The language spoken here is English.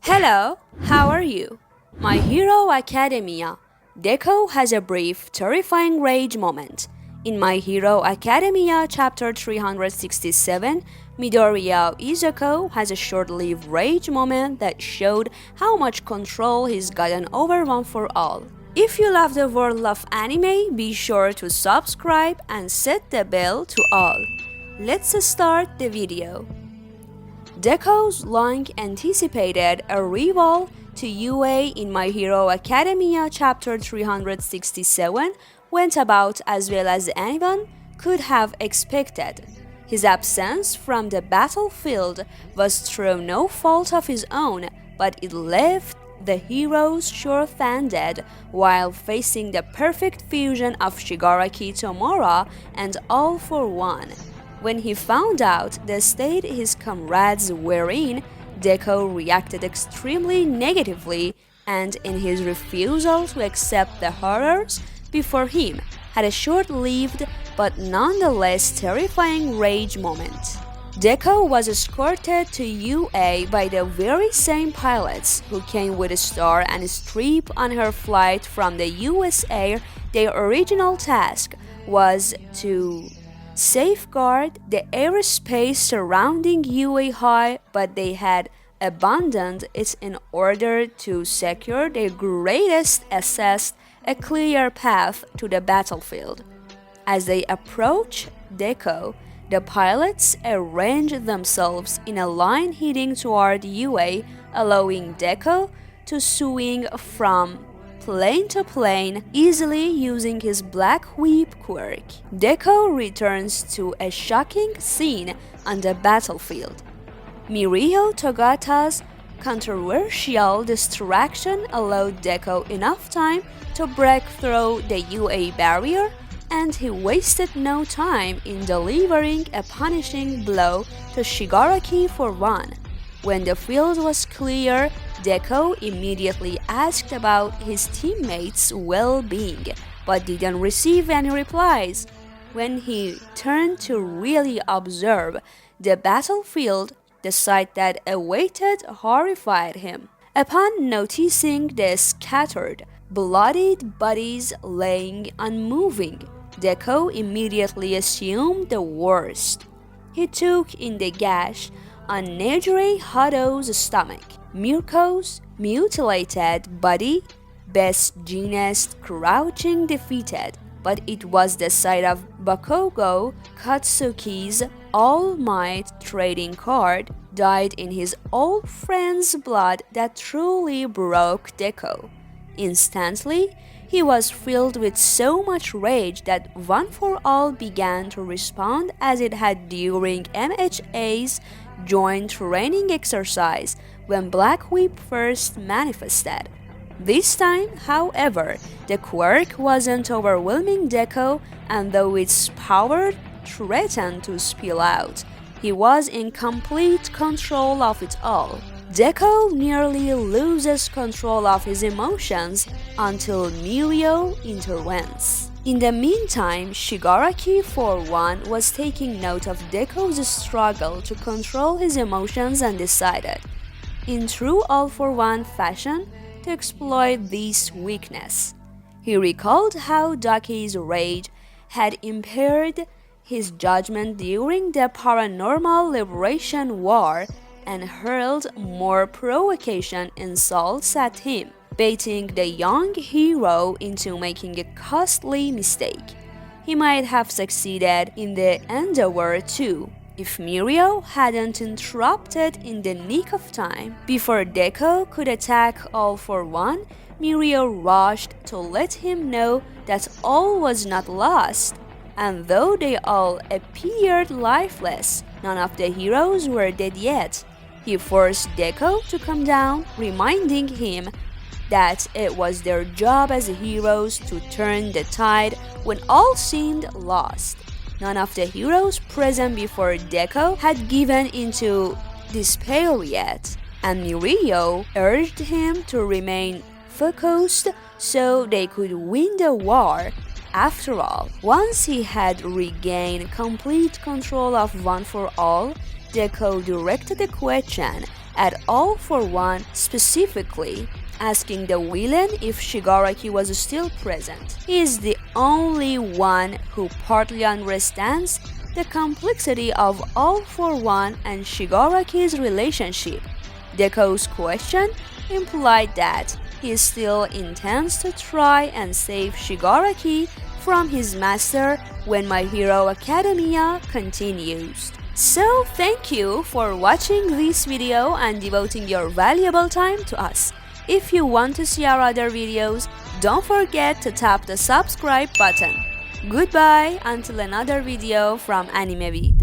Hello, how are you? My Hero Academia. Deku has a brief, terrifying rage moment. In My Hero Academia chapter 367, Midoriya Izuku has a short-lived rage moment that showed how much control he's gotten over One for All. If you love the world of anime, be sure to subscribe and set the bell to all. Let's start the video. Deku's long-anticipated arrival to UA in My Hero Academia chapter 367 went about as well as anyone could have expected. His absence from the battlefield was through no fault of his own, but it left the heroes short-handed while facing the perfect fusion of Shigaraki Tomura and All for One. When he found out the state his comrades were in, Deku reacted extremely negatively and, in his refusal to accept the horrors before him, had a short-lived but nonetheless terrifying rage moment. Deku was escorted to UA by the very same pilots who came with Star and Strip on her flight from the USA. Their original task was to safeguard the airspace surrounding UA High, but they had abandoned it in order to secure their greatest asset, a clear path to the battlefield. As they approached Deku, the pilots arranged themselves in a line heading toward UA, allowing Deku to swing from plane to plane easily using his black whip quirk. Deku returns to a shocking scene on the battlefield. Mirio Togata's controversial distraction allowed Deku enough time to break through the UA barrier, and he wasted no time in delivering a punishing blow to Shigaraki for one. When the field was clear, Deku immediately asked about his teammates' well-being, but didn't receive any replies. When he turned to really observe the battlefield, the sight that awaited horrified him. Upon noticing the scattered, bloodied bodies laying unmoving, Deku immediately assumed the worst. He took in the gash on Nejire Hado's stomach, Mirko's mutilated body, Best Jeanist crouching defeated, but it was the sight of Bakugo Katsuki's All Might trading card dyed in his old friend's blood that truly broke Deku. Instantly, he was filled with so much rage that One for All began to respond as it had during MHA's joint training exercise when Black Whip first manifested. This time, however, the quirk wasn't overwhelming Deku, and though its power threatened to spill out, he was in complete control of it all. Deku nearly loses control of his emotions until Mirio intervenes. In the meantime, Shigaraki, for one, was taking note of Deku's struggle to control his emotions and decided, in true all-for-one fashion, to exploit this weakness. He recalled how Daki's rage had impaired his judgment during the Paranormal Liberation War and hurled more provocation insults at him, baiting the young hero into making a costly mistake. He might have succeeded in the endeavor too, if Mirio hadn't interrupted in the nick of time. Before Deku could attack All for One, Mirio rushed to let him know that all was not lost, and though they all appeared lifeless, none of the heroes were dead yet. He forced Deku to come down, reminding him that it was their job as heroes to turn the tide when all seemed lost. None of the heroes present before Deku had given into despair yet, and Mirio urged him to remain focused so they could win the war. After all, once he had regained complete control of One for All, Deku directed the question at All for One specifically, asking the villain if Shigaraki was still present. He is the only one who partly understands the complexity of All for One and Shigaraki's relationship. Deku's question implied that he still intends to try and save Shigaraki from his master when My Hero Academia continues. So thank you for watching this video and devoting your valuable time to us. If you want to see our other videos, don't forget to tap the subscribe button. Goodbye until another video from AnimeVid.